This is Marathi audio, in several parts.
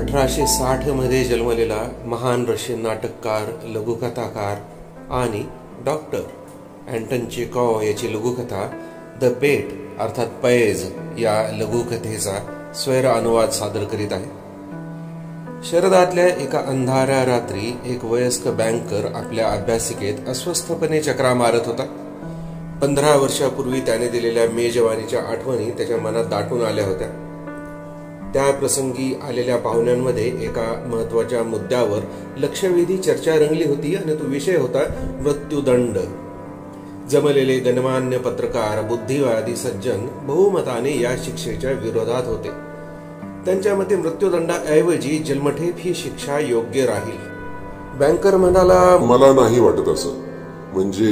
1860 मध्ये जन्मलेला महान रशियन नाटककार, लघुकथाकार आणि डॉक्टर अँटन चेखॉव याची लघुकथा द बेट अर्थात पैज या लघुकथेचा स्वैर अनुवाद सादर करीत आहे. शरदातल्या एका अंधाऱ्या रात्री एक वयस्क बँकर आपल्या अभ्यासिकेत अस्वस्थपणे चक्रा मारत होता. 15 वर्षापूर्वी त्याने दिलेल्या मेजवानीच्या आठवणी त्याच्या मनात दाटून आल्या होत्या. त्या प्रसंगी आलेल्या पाहुण्यांमध्ये एका महत्वाच्या मुद्द्यावर लक्षवेधी चर्चा रंगली होती आणि तो विषय होता मृत्यूदंड. जमलेले गणमान्य पत्रकार, बुद्धिवादी सज्जन बहुमताने या शिक्षेच्या विरोधात होते. त्यांच्या मते मृत्यूदंडाऐवजी जन्मठेप ही शिक्षा योग्य राहील. बँकर म्हणाला, मला नाही वाटत असं. म्हणजे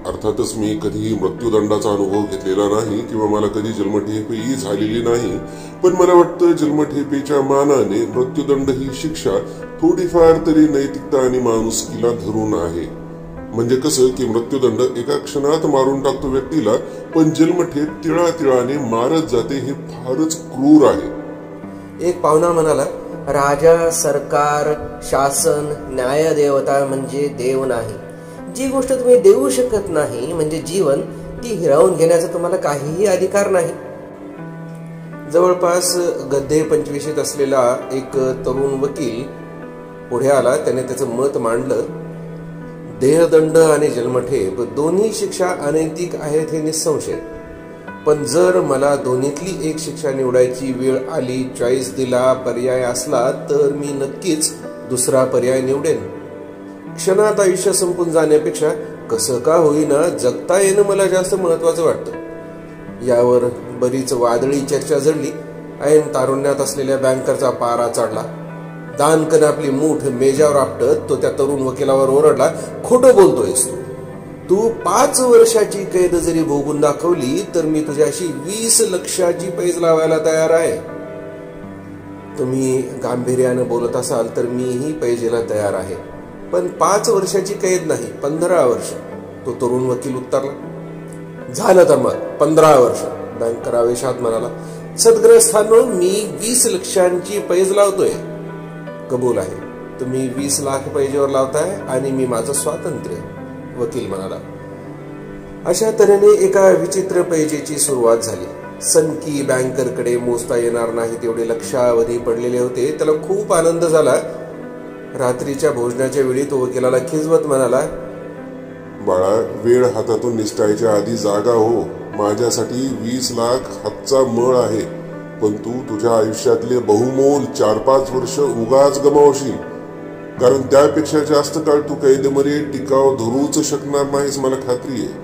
अर्थातच मी कधीही मृत्यूदंडाचा अनुभव घेतलेला नाही किंवा मला कधी जन्मठेपही झालेली नाही, पण मला वाटतं जन्मठेपेच्या मानाने मृत्यूदंड ही शिक्षा थोडीफार तरी नैतिकता आणि माणुसकीला धरून आहे. म्हणजे कसं की मृत्यूदंड एका क्षणात मारून टाकतो व्यक्तीला, पण जन्मठेप तिळातिळाने मारत जाते. हे फारच क्रूर आहे. एक पाहुणा म्हणाला, राजा, सरकार, शासन, न्यायदेवता म्हणजे देव नाही. जी गोष्ट तुम्ही देऊ शकत नाही म्हणजे जीवन, ती हिरावून घेण्याचा तुम्हाला काहीही अधिकार नाही. जवळपास गद्दे 25शीत असलेला एक तरुण वकील पुढे आला. त्याने त्याचं मत मांडलं. देहदंड आणि जन्मठेप दोन्ही शिक्षा अनैतिक आहेत हे निसंशय, पण जर मला दोन्हीतली एक शिक्षा निवडायची वेळ आली, चॉईस दिला, पर्याय असला, तर मी नक्कीच दुसरा पर्याय निवडेन. क्षणात आयुष्य संपून जाण्यापेक्षा कसं का होईना जगता येणं मला जास्त महत्वाचं वाटतं. यावर बरीच वादळी चर्चा झडली. ऐन तारुण्यात असलेल्या बँकरचा पारा चढला. दानकन आपली मूठ मेजावर आपटत तो त्या तरुण वकिलावर ओरडला, खोटं बोलतोयस तू. 5 वर्षाची कैद जरी भोगून दाखवली तर मी तुझ्याशी 20 लक्षाची पैज लावायला तयार आहे. तुम्ही गांभीर्यानं बोलत असाल तर मीही पैजेला तयार आहे, पण 5 वर्षाची कैद नाही, 15 वर्ष. तो तरुण वकील उत्तरला. झालं तर मग 15 वर्ष, बँकर आवेशात म्हणाला. सद्ग्रस्थांनो, मी 20 लक्षांची पैज लावतोय. कबूल आहे, तुम्ही 20 लाख पैजेवर लावताय आणि मी माझं स्वातंत्र्य, वकील म्हणाला. अशा तऱ्हेने एका विचित्र पैजेची सुरुवात झाली. सनकी बँकरकडे मोजता येणार नाही तेवढे लक्षावधी पडलेले होते. त्याला खूप आनंद झाला. रात्रीच्या भोजनाच्या वेळी तो वकिलाला खिजवत म्हणाला, बाळा, वेळ हातातून निसटायच्या आधी जागा हो. माझ्यासाठी 20 लाख हातचा मळ आहे, पण तू तुझ्या आयुष्यातले बहुमोल 4-5 वर्ष उगाच गमावशील, कारण त्यापेक्षा जास्त काळ तू कैदेमध्ये टिकाव धरूच शकणार नाहीस, मला खात्री आहे.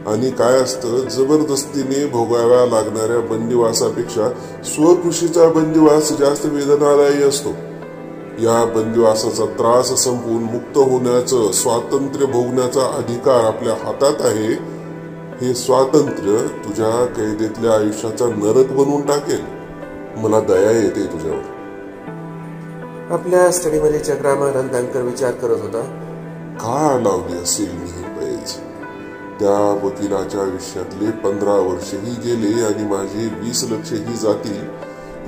आणि काय असतं, जबरदस्तीने भोगाव्या लागणाऱ्या बंदिवासापेक्षा स्वखुशीचा बंदिवास जास्त वेदनादायी असतो. या बंदिवासाचा त्रास संपवून मुक्त होण्याचं, स्वातंत्र्य भोगण्याचा अधिकार आपल्या हातात आहे. हे स्वातंत्र्य तुझ्या कैदेतल्या आयुष्याचा नरक बनवून टाकेल. मला दया येते तुझ्यावर. आपल्या स्टडीमध्ये चक्रा मारत बँकर विचार करत होता, का लावली असेल मी ही पैज? त्या वकिलाच्या आयुष्यातले 15 वर्षही गेले आणि माझे 20 लक्षही जातील.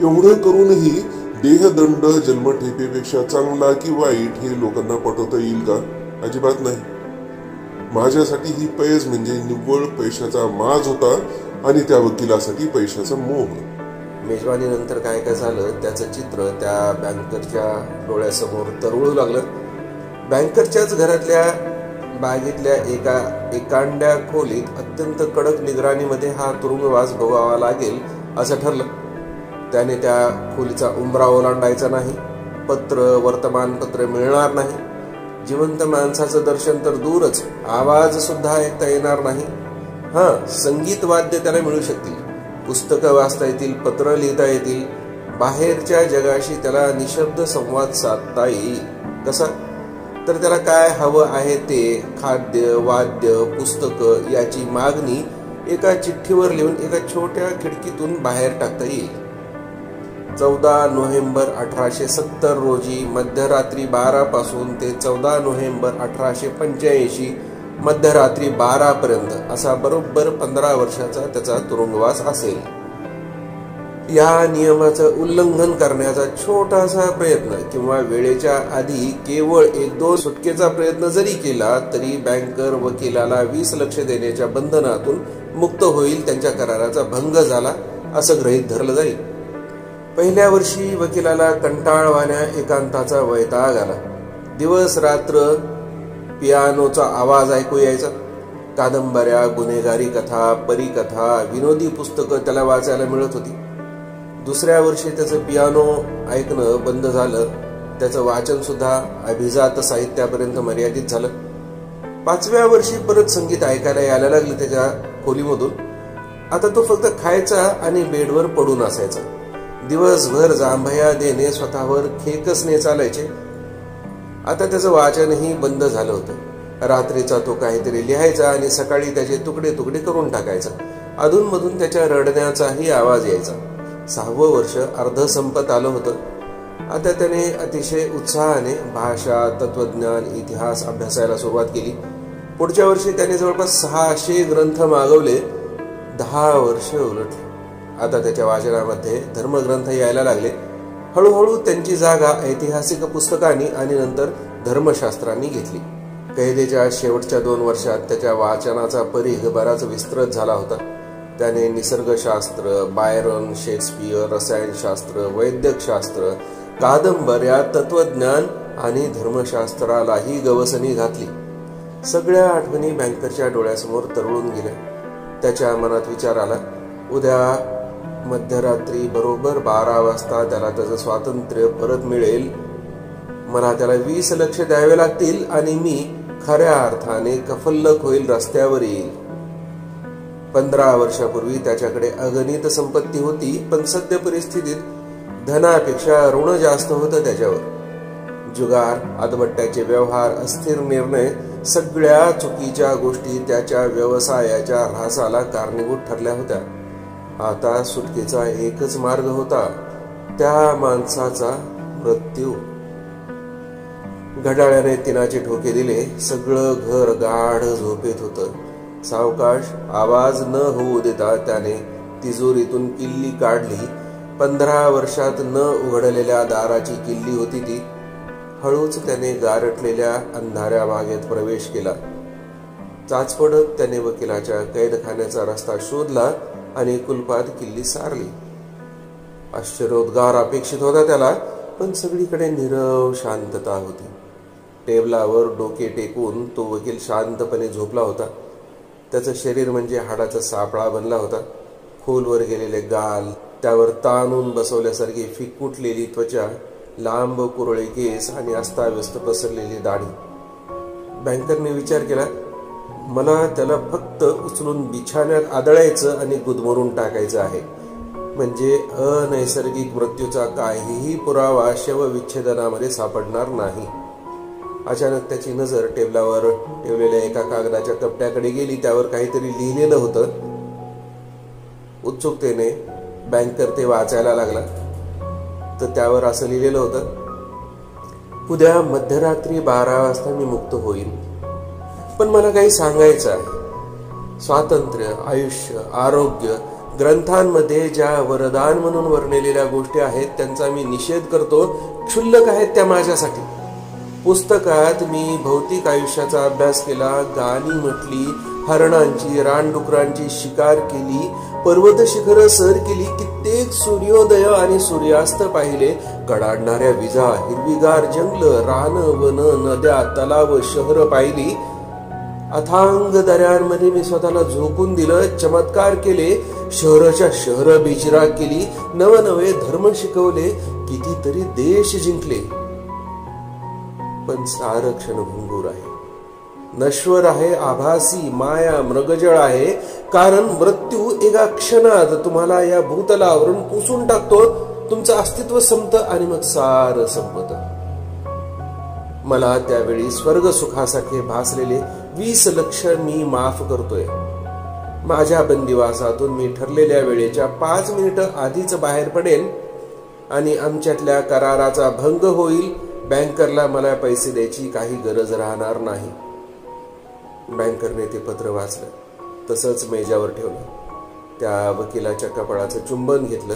एवढं करूनही देहदंड जन्मठेपेपेक्षा चांगला की वाईट हे लोकांना पटवता येईल का? अजिबात नाही. माझ्यासाठी ही पैज म्हणजे निव्वळ पैशाचा माज होता आणि त्या वकिलासाठी पैशाचा मोह. मेजवानीनंतर काय काय झालं त्याचं चित्र त्या बँकरच्या डोळ्यासमोर तरळू लागलं. बँकरच्याच घरातल्या बागेतल्या एका एकांड्या खोलीत अत्यंत कडक निगराणीमध्ये हा तुरुंगवास भोगावा लागेल असं ठरलं. त्याने त्या खोलीचा उंबरा ओलांडायचा नाही. पत्र, वर्तमानपत्र मिळणार नाही. जिवंत माणसाचं दर्शन तर दूरच, आवाज सुद्धा ऐकता येणार नाही. संगीत वाद्य त्याला मिळू शकतील, पुस्तकं वाचता येतील, पत्र लिहिता येतील. बाहेरच्या जगाशी त्याला निशब्द संवाद साधता येईल. कसा? तर त्याला काय हवं आहे ते, खाद्य, वाद्य, पुस्तकं याची मागणी एका चिठ्ठीवर लिहून एका छोट्या खिडकीतून बाहेर टाकता येईल. 14 नोव्हेंबर 1870 रोजी मध्यरात्री 12 पासून ते 14 नोव्हेंबर 1885 मध्यरात्री 12 पर्यंत असा बरोबर 15 वर्षाचा त्याचा तुरुंगवास असेल. या नियमाचं उल्लंघन करण्याचा छोटासा प्रयत्न किंवा वेळेच्या आधी केवळ 1-2 सुटकेचा प्रयत्न जरी केला तरी बँकर वकिलाला 20 लाख देण्याच्या बंधनातून मुक्त होईल, त्यांच्या कराराचा भंग झाला असं गृहीत धरलं जाईल. पहिल्या वर्षी वकिलाला कंटाळवाण्या एकांताचा वैताग आला. दिवस रात्र पियानोचा आवाज ऐकू यायचा. कादंबऱ्या, गुन्हेगारी कथा, परिकथा, विनोदी पुस्तकं त्याला वाचायला मिळत होती. दुसऱ्या वर्षी त्याचं पियानो ऐकणं बंद झालं. त्याचं वाचन सुद्धा अभिजात साहित्यापर्यंत मर्यादित झालं. 5व्या वर्षी परत संगीत ऐकायला यायला लागलं त्याच्या खोलीमधून. आता तो फक्त खायचा आणि बेडवर पडून असायचा. दिवसभर जांभया देणे, स्वतःवर खेकसणे चालायचे. आता त्याचं वाचनही बंद झालं होतं. रात्रीचा तो काहीतरी लिहायचा आणि सकाळी त्याचे तुकडे तुकडे करून टाकायचा. अधूनमधून त्याच्या रडण्याचाही आवाज यायचा. 6वं वर्ष अर्ध संपत आलं होतं. आता त्याने अतिशय उत्साहाने भाषा, तत्वज्ञान, इतिहास अभ्यासायला सुरुवात केली. पुढच्या वर्षी त्याने जवळपास 600 ग्रंथ मागवले. 10 वर्ष उलटली. आता त्याच्या वाचनामध्ये धर्मग्रंथ यायला लागले. हळूहळू त्यांची जागा ऐतिहासिक पुस्तकांनी आणि नंतर धर्मशास्त्रांनी घेतली. कैदेच्या शेवटच्या 2 वर्षात त्याच्या वाचनाचा परिघ बराच विस्तृत झाला होता. त्याने निसर्गशास्त्र, बायरन, शेक्सपियर, रसायनशास्त्र, वैद्यकशास्त्र, कादंबऱ्या, तत्वज्ञान आणि धर्मशास्त्रालाही गवसणी घातली. सगळ्या आठवणी बँकरच्या डोळ्यासमोर तरळून गेल्या. त्याच्या मनात विचार आला, उद्या मध्यरात्री बरोबर 12 वाजता त्याला त्याचं स्वातंत्र्य परत मिळेल. मला त्याला 20 लाख द्यावे लागतील आणि मी खऱ्या अर्थाने कफल्लक होईल, रस्त्यावर येईल. 15 वर्षापूर्वी त्याच्याकडे अगणित संपत्ती होती, पण सद्य परिस्थितीत धनापेक्षा ऋण जास्त होतं त्याच्यावर. जुगार, आदबट्ट्याचे व्यवहार, अस्थिर निर्णय, सगळ्या चुकीच्या गोष्टी त्याच्या व्यवसायाच्या ऱ्हासाला कारणीभूत ठरल्या होत्या. आता सुटकेचा एकच मार्ग होता, त्या माणसाचा मृत्यू. घड्याळाने तिनाचे ठोके दिले. सगळं घर गाढ झोपेत होतं. सावकाश, आवाज न होऊ देता त्याने तिजोरीतून किल्ली काढली. 15 वर्षात न उघडलेल्या दाराची किल्ली होती ती. हळूच त्याने गारटलेल्या अंधाऱ्या भागेत प्रवेश केला. चाचपडत त्याने वकिलाच्या कैदखान्याचा रस्ता शोधला आणि कुलपात किल्ली सारली. आश्चर्योद्गार अपेक्षित होता त्याला, पण सगळीकडे नीरव शांतता होती. टेबलावर डोके टेकून तो वकील शांतपणे झोपला होता. त्याचं शरीर म्हणजे हाडाचा सापळा बनला होता. खोलवर गेलेले गाल, त्यावर ताणून बसवल्यासारखी फिकूटलेली त्वचा, लांब कुरळे केस आणि अस्ताव्यस्त पसरलेली दाढी. बँकरने विचार केला, मला त्याला फक्त उचलून बिछाण्यात आदळायचं आणि गुदमरून टाकायचं आहे, म्हणजे अनैसर्गिक मृत्यूचा काहीही पुरावा शवविच्छेदनामध्ये सापडणार नाही. अचानक त्याची नजर टेबलावर ठेवलेल्या एका कागदाच्या कपट्याकडे गेली. त्यावर काहीतरी लिहिलेलं होतं. उत्सुकतेने बँकर ते वाचायला लागला. तर त्यावर असं लिहिलेलं होतं, उद्या मध्यरात्री 12 वाजता मी मुक्त होईल, पण मला काही सांगायचं आहे. स्वातंत्र्य, आयुष्य, आरोग्य, ग्रंथांमध्ये ज्या वरदान म्हणून वर्णिलेल्या गोष्टी आहेत त्यांचा मी निषेध करतो. क्षुल्लक आहेत त्या माझ्यासाठी. पुस्तकात मी भौतिक आयुष्याचा अभ्यास केला, गाणी म्हटली, हरणांची, रानडुकरांची शिकार केली, पर्वत शिखर सर केली, कित्येक सूर्योदय आणि सूर्यास्त पाहिले, कडाडणाऱ्या विजा, हिरवीगार जंगल, रान, वन, नद्या, तलाव, शहर पाहिली. अथांग दऱ्यांमध्ये मी स्वतःला झोकून दिलं, चमत्कार केले, शहराच्या शहर बेचिराग केली, नवनवे धर्म शिकवले, कितीतरी देश जिंकले. पण सारं क्षणभंगूर आहे, नश्वर आहे, आभासी, माया, मृगजळ आहे. कारण मृत्यू एका क्षणात तुम्हाला या भूतलावरून पुसून टाकतो. तुमचं अस्तित्व संपतं आणि मग सारं संपतं. मला त्यावेळी स्वर्ग सुखासारखे भासलेले 20 लाख मी माफ करतोय. माझ्या बंदिवासातून मी ठरलेल्या वेळेच्या 5 मिनिटं आधीच बाहेर पडेल आणि आमच्यातल्या कराराचा भंग होईल. बँकरला मला पैसे द्यायची काही गरज राहणार नाही. बँकरने ते पत्र वाचलं, तसंच मेजावर ठेवलं. त्या वकिलाच्या कपाळाचं चुंबन घेतलं.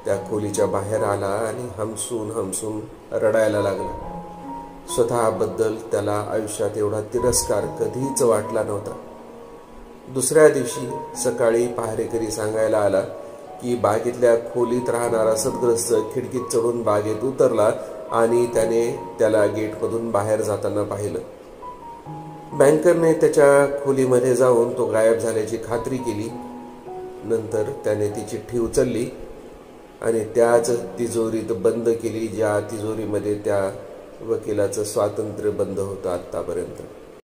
त्या खोलीच्या बाहेर आला आणि हमसून रडायला लागला. स्वतःबद्दल त्याला आयुष्यात एवढा तिरस्कार कधीच वाटला नव्हता. दुसऱ्या दिवशी सकाळी पहारेकरी सांगायला आला की बागेतल्या खोलीत राहणारा सदग्रस्त खिडकीत चढून बागेत उतरला आणि त्याने त्याला गेटमधून बाहेर जाताना पाहिलं. बँकरने त्याच्या खोलीमध्ये जाऊन तो गायब झाल्याची खात्री केली. नंतर त्याने ती चिठ्ठी उचलली आणि त्याच तिजोरीत बंद केली, ज्या तिजोरीमध्ये त्या वकिलाचं स्वातंत्र्य बंद होतं आत्तापर्यंत.